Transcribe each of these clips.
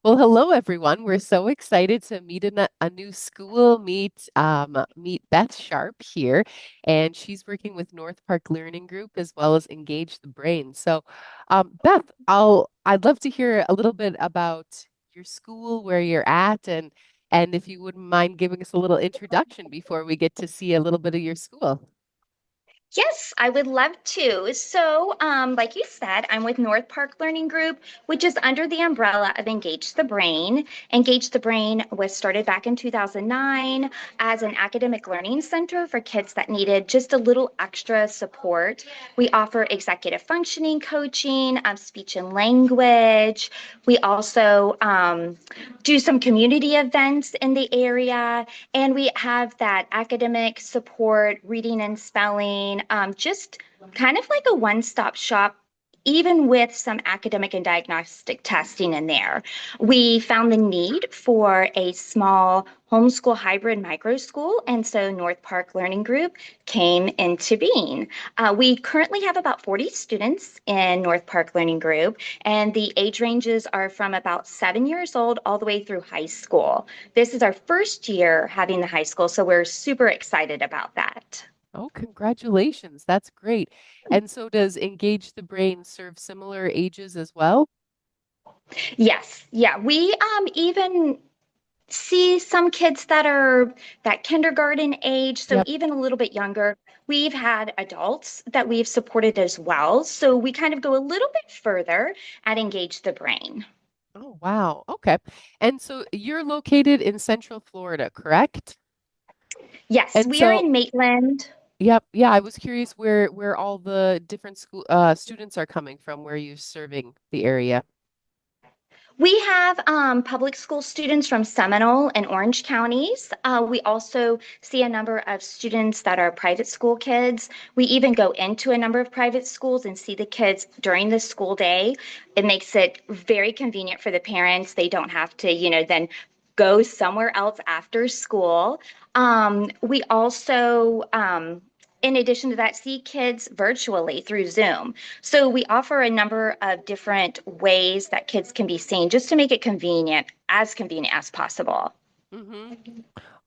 Well, hello everyone. We're so excited to meet in a new school, meet Beth Sharpe here, and she's working with North Park Learning Group as well as Engage the Brain. So, Beth, I'd love to hear a little bit about your school, where you're at, and if you wouldn't mind giving us a little introduction before we get to see a little bit of your school. Yes, I would love to. Like you said, I'm with North Park Learning Group, which is under the umbrella of Engage the Brain. Engage the Brain was started back in 2009 as an academic learning center for kids that needed just a little extra support. We offer executive functioning coaching, speech and language. We also do some community events in the area. And we have that academic support, reading and spelling, just kind of like a one-stop shop, even with some academic and diagnostic testing in there. We found the need for a small homeschool hybrid micro school, and so North Park Learning Group came into being. We currently have about 40 students in North Park Learning Group, and the age ranges are from about 7 years old all the way through high school. This is our first year having the high school, so we're super excited about that. Oh, congratulations. That's great. And so does Engage the Brain serve similar ages as well? Yes, yeah, we even see some kids that are that kindergarten age, so Yep. even a little bit younger. We've had adults that we've supported as well, so we kind of go a little bit further at Engage the Brain. Oh, wow. Okay. And so you're located in Central Florida, correct? Yes, And we are so, in Maitland. yep, yeah, I was curious where all the different school students are coming from, where you're serving the area. We have public school students from Seminole and Orange counties. We also see a number of students that are private school kids. We even go into a number of private schools and see the kids during the school day. It makes it very convenient for the parents. They don't have to, then go somewhere else after school. We also, in addition to that, see kids virtually through Zoom. So we offer a number of different ways that kids can be seen just to make it convenient as possible. Hmm.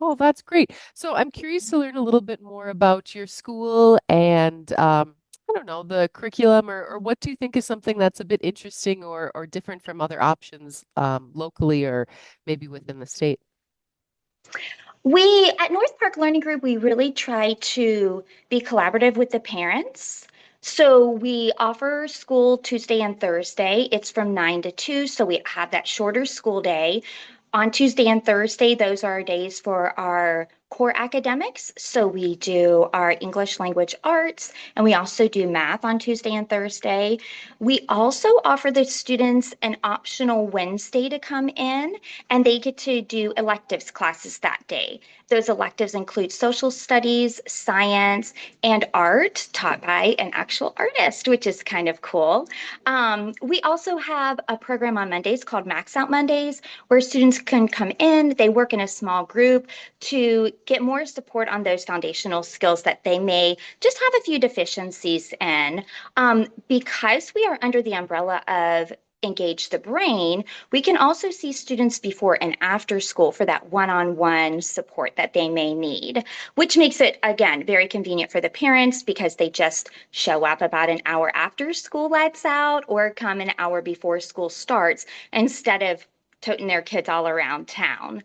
Oh, that's great. So I'm curious to learn a little bit more about your school and I don't know, the curriculum or what do you think is something that's a bit interesting or different from other options locally or maybe within the state? We at North Park Learning Group, we really try to be collaborative with the parents. So we offer school Tuesday and Thursday. It's from 9 to 2, so we have that shorter school day. On Tuesday and Thursday, those are our days for our core academics. So we do our English language arts, and we also do math on Tuesday and Thursday. We also offer the students an optional Wednesday to come in, and they get to do electives classes that day. Those electives include social studies, science, and art taught by an actual artist, which is kind of cool. We also have a program on Mondays called Max Out Mondays, where students can come in, they work in a small group to get more support on those foundational skills that they may just have a few deficiencies in. Because we are under the umbrella of Engage the Brain, we can also see students before and after school for that one-on-one support that they may need, which makes it, again, very convenient for the parents because they just show up about an hour after school lets out or come an hour before school starts instead of toting their kids all around town.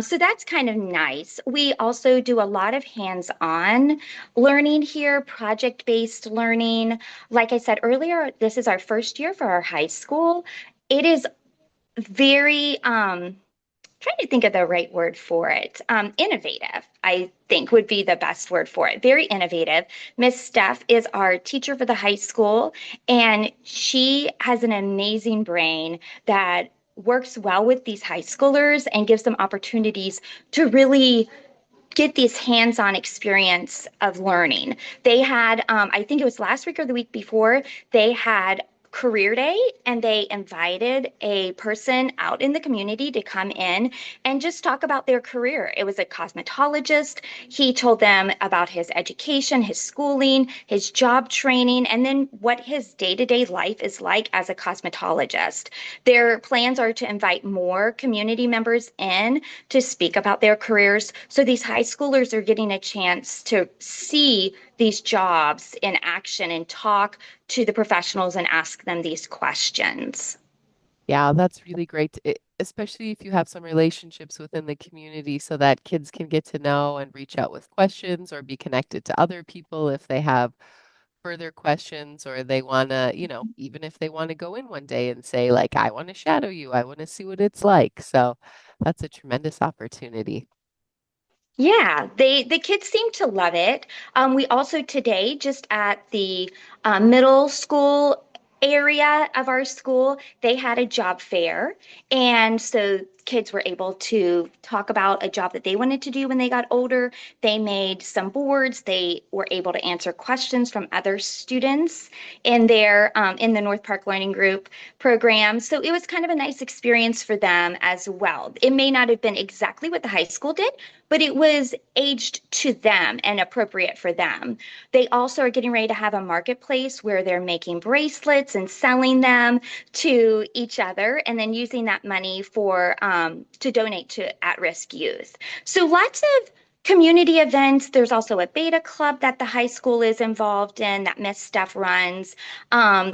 So that's kind of nice. We also do a lot of hands-on learning here, project-based learning. Like I said earlier, this is our first year for our high school. It is very trying to think of the right word for it. Innovative, I think would be the best word for it. Very innovative. Miss Steph is our teacher for the high school, and she has an amazing brain that works well with these high schoolers and gives them opportunities to really get this hands-on experience of learning. They had, I think it was last week or the week before, they had career day, and they invited a person out in the community to come in and just talk about their career. It was a cosmetologist. He told them about his education, his schooling, his job training, and then what his day-to-day life is like as a cosmetologist. Their plans are to invite more community members in to speak about their careers. So these high schoolers are getting a chance to see these jobs in action and talk to the professionals and ask them these questions. Yeah, that's really great, especially if you have some relationships within the community so that kids can get to know and reach out with questions or be connected to other people if they have further questions or they want to, even if they want to go in one day and say, like, I want to shadow you, I want to see what it's like. So that's a tremendous opportunity. Yeah, the kids seem to love it. We also today, just at the middle school area of our school, they had a job fair, and so kids were able to talk about a job that they wanted to do when they got older. They made some boards. They were able to answer questions from other students in their in the North Park Learning Group program. So it was kind of a nice experience for them as well. It may not have been exactly what the high school did, but it was aged to them and appropriate for them. They also are getting ready to have a marketplace where they're making bracelets and selling them to each other and then using that money for to donate to at-risk youth. So lots of community events. There's also a beta club that the high school is involved in that Miss Steph runs.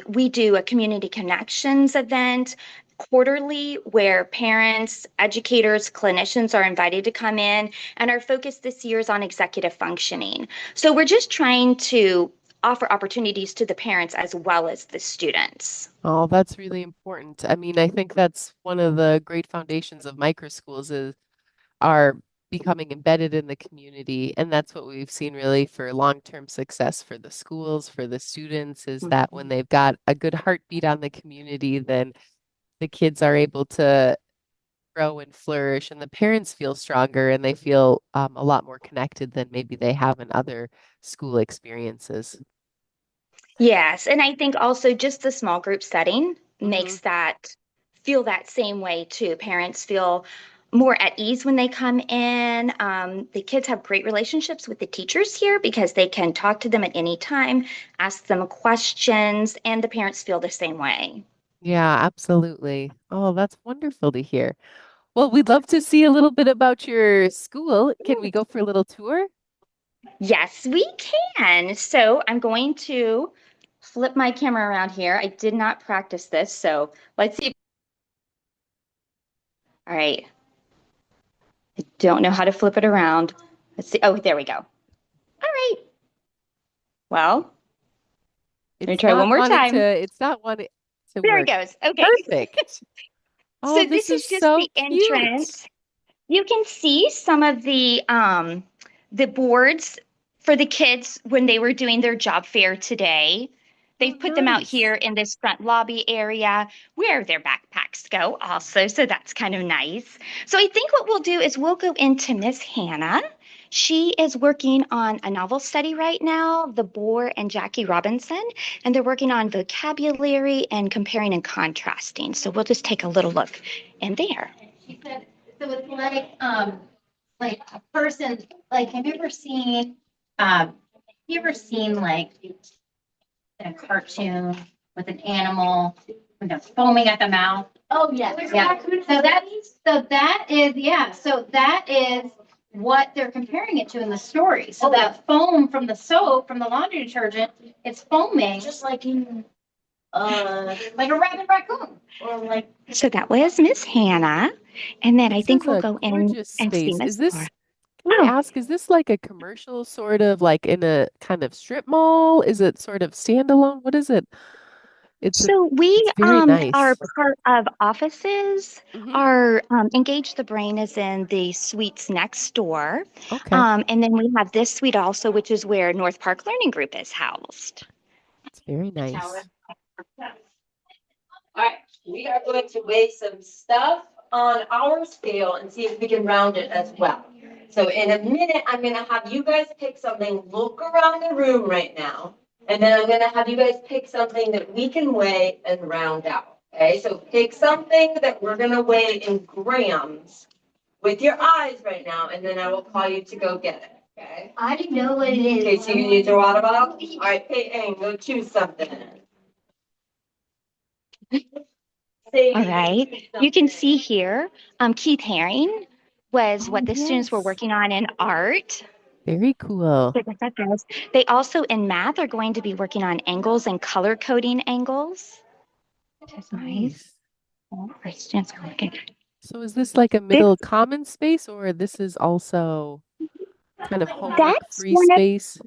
We do a community connections event quarterly where parents, educators, clinicians are invited to come in, and our focus this year is on executive functioning. So we're just trying to offer opportunities to the parents as well as the students. Oh, that's really important. I mean, I think that's one of the great foundations of microschools is are becoming embedded in the community. And that's what we've seen really for long-term success for the schools, for the students, is that when they've got a good heartbeat on the community, then the kids are able to grow and flourish, and the parents feel stronger and they feel a lot more connected than maybe they have in other school experiences. Yes, and I think also just the small group setting Hmm. makes that feel that same way too. Parents feel more at ease when they come in. The kids have great relationships with the teachers here because they can talk to them at any time, ask them questions, and the parents feel the same way. Yeah, absolutely. Oh, that's wonderful to hear. Well, we'd love to see a little bit about your school. Can we go for a little tour? Yes, we can. So I'm going to flip my camera around here. I did not practice this, so let's see. All right. I don't know how to flip it around. Let's see. Oh, there we go. All right. Well, let me try one more time. It's not wanting to There it work. goes. Okay. Perfect. Oh, So this this is is just so the cute. entrance. You can see some of the boards for the kids when they were doing their job fair today. Oh, They've put them out nice. here in this front lobby area where their backpacks go also, so that's kind of nice. So I think what we'll do is we'll go into Miss Hannah. She is working on a novel study right now, The Boar and Jackie Robinson, and they're working on vocabulary and comparing and contrasting. So we'll just take a little look in there. She said, so it's like a person, like, have you ever seen like a cartoon with an animal, foaming at the mouth? Oh, yeah. Yeah. So that is what they're comparing it to in the story. So that foam from the soap, from the laundry detergent, it's foaming. Just like a rabbit raccoon or like. So that was Miss Hannah. And then I This think is we'll a go in gorgeous and see space. Miss Laura. Can I Oh, ask, is this like a commercial sort of like in a kind of strip mall? Is it sort of standalone? What is it? so we It's very are nice. part of offices. Hmm. Our Engage the Brain is in the suites next door. Okay. And then we have this suite also, which is where North Park Learning Group is housed. It's very nice. All right, we are going to weigh some stuff on our scale and see if we can round it as well. So in a minute, I'm gonna have you guys pick something, look around the room right now. And then I'm gonna have you guys pick something that we can weigh and round out. Okay, so pick something that we're gonna weigh in grams with your eyes right now, and then I will call you to go get it. Okay. I didn't know what it is. Okay, so you use your water bottle? All right, hey, Aang, go choose something. All right. You can see here, Keith Haring was Oh, what the students were yes. working on in art. Very cool. Look what that does. They also in math are going to be working on angles and color coding angles. That's nice. Nice. Oh, our students are working. So is this like a This middle common space or this is also kind of homework that's free one of space?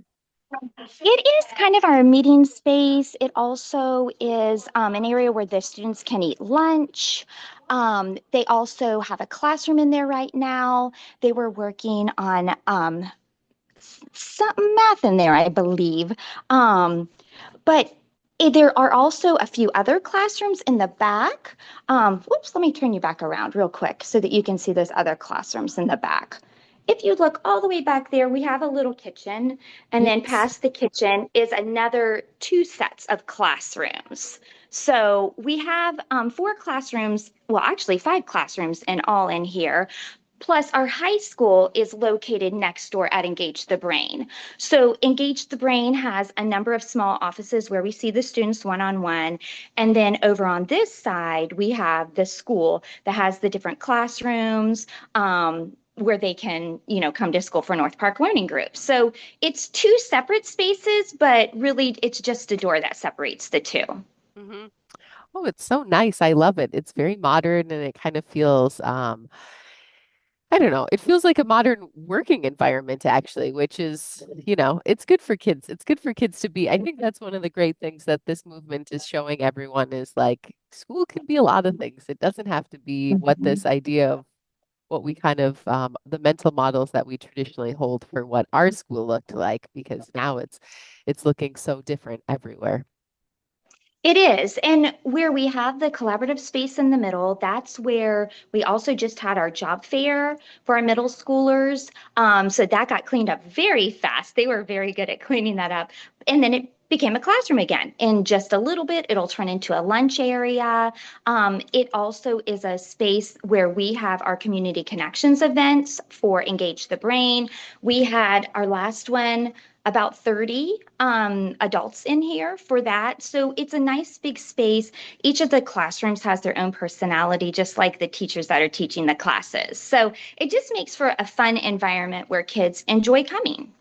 it is kind of our meeting space. It also is an area where the students can eat lunch. They also have a classroom in there right now. They were working on some math in there, I believe. But there are also a few other classrooms in the back. Whoops, let me turn you back around real quick so that you can see those other classrooms in the back. If you look all the way back there, we have a little kitchen, and then Yes. past the kitchen is another two sets of classrooms. So we have four classrooms, well, actually five classrooms in all in here. Plus, our high school is located next door at Engage the Brain. So, Engage the Brain has a number of small offices where we see the students one on one. And then over on this side, we have the school that has the different classrooms. Where they can, come to school for North Park Learning Group. So it's two separate spaces, but really it's just a door that separates the two. Hmm. Oh, it's so nice. I love it. It's very modern and it kind of feels I don't know. It feels like a modern working environment, actually, which is, it's good for kids. It's good for kids to be. I think that's one of the great things that this movement is showing everyone is like school can be a lot of things. It doesn't have to be what this idea of what we kind of, the mental models that we traditionally hold for what our school looked like, because now it's looking so different everywhere. It is. And where we have the collaborative space in the middle, that's where we also just had our job fair for our middle schoolers. So that got cleaned up very fast. They were very good at cleaning that up. And then it became a classroom again. In just a little bit, it'll turn into a lunch area. It also is a space where we have our community connections events for Engage the Brain. We had our last one about 30 adults in here for that. So it's a nice big space. Each of the classrooms has their own personality, just like the teachers that are teaching the classes. So it just makes for a fun environment where kids enjoy coming.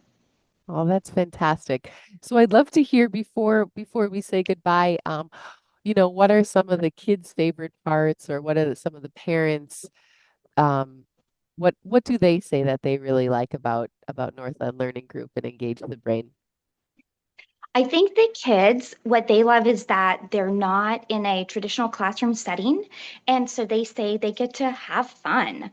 Oh, that's fantastic. So I'd love to hear before we say goodbye, what are some of the kids' favorite parts or what are some of the parents um what do they say that they really like about Northland Learning Group and Engage the Brain? I think the kids, what they love is that they're not in a traditional classroom setting. And so they say they get to have fun,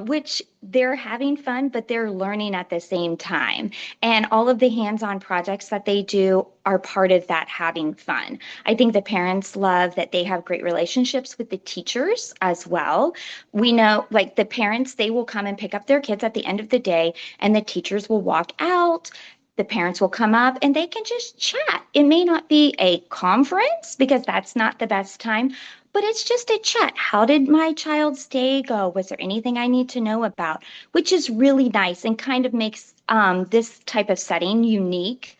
which they're having fun, but they're learning at the same time. And all of the hands on projects that they do are part of that having fun. I think the parents love that they have great relationships with the teachers as well. We know, like the parents, they will come and pick up their kids at the end of the day, and the teachers will walk out, the parents will come up and they can just chat. It may not be a conference because that's not the best time, but it's just a chat. How did my child's day go? Was there anything I need to know about? Which is really nice and kind of makes this type of setting unique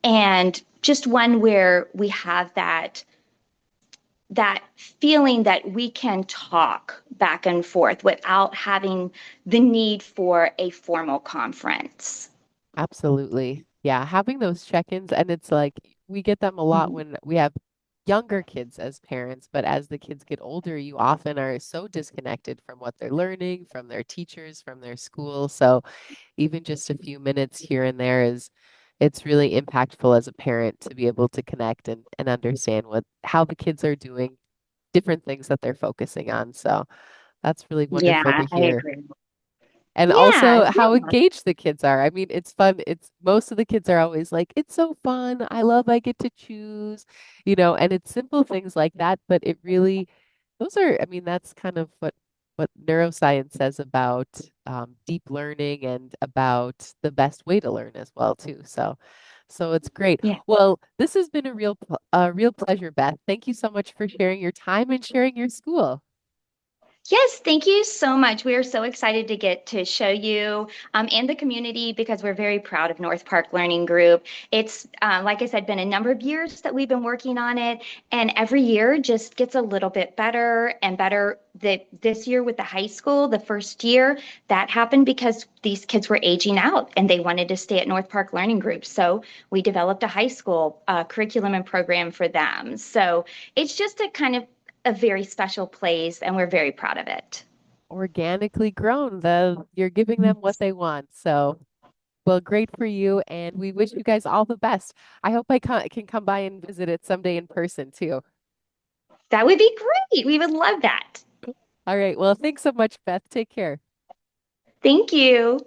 and just one where we have that feeling that we can talk back and forth without having the need for a formal conference. Absolutely. Yeah, having those check-ins and it's like we get them a lot when we have younger kids as parents, but as the kids get older, you often are so disconnected from what they're learning, from their teachers, from their school. So even just a few minutes here and there is it's really impactful as a parent to be able to connect and understand what how the kids are doing different things that they're focusing on. So that's really Yeah, wonderful to I hear. agree. And Yeah, also how yeah. engaged the kids are. I mean, it's fun. It's most of the kids are always like, it's so fun. I love I get to choose, and it's simple things like that, but it really those are, I mean, that's kind of what neuroscience says about deep learning and about the best way to learn as well, too. So So it's great. Yeah. Well, this has been a real pleasure, Beth. Thank you so much for sharing your time and sharing your school. Yes, thank you so much. We are so excited to get to show you and the community because we're very proud of North Park Learning Group. It's, like I said, been a number of years that we've been working on it, and every year just gets a little bit better and better. This year with the high school, the first year, that happened because these kids were aging out and they wanted to stay at North Park Learning Group. So we developed a high school curriculum and program for them. So it's just a very special place, and we're very proud of it. Organically grown, you're giving them what they want. So, well, great for you, and we wish you guys all the best. I hope can come by and visit it someday in person too. That would be great. We would love that. All right. Well, thanks so much, Beth. Take care. Thank you.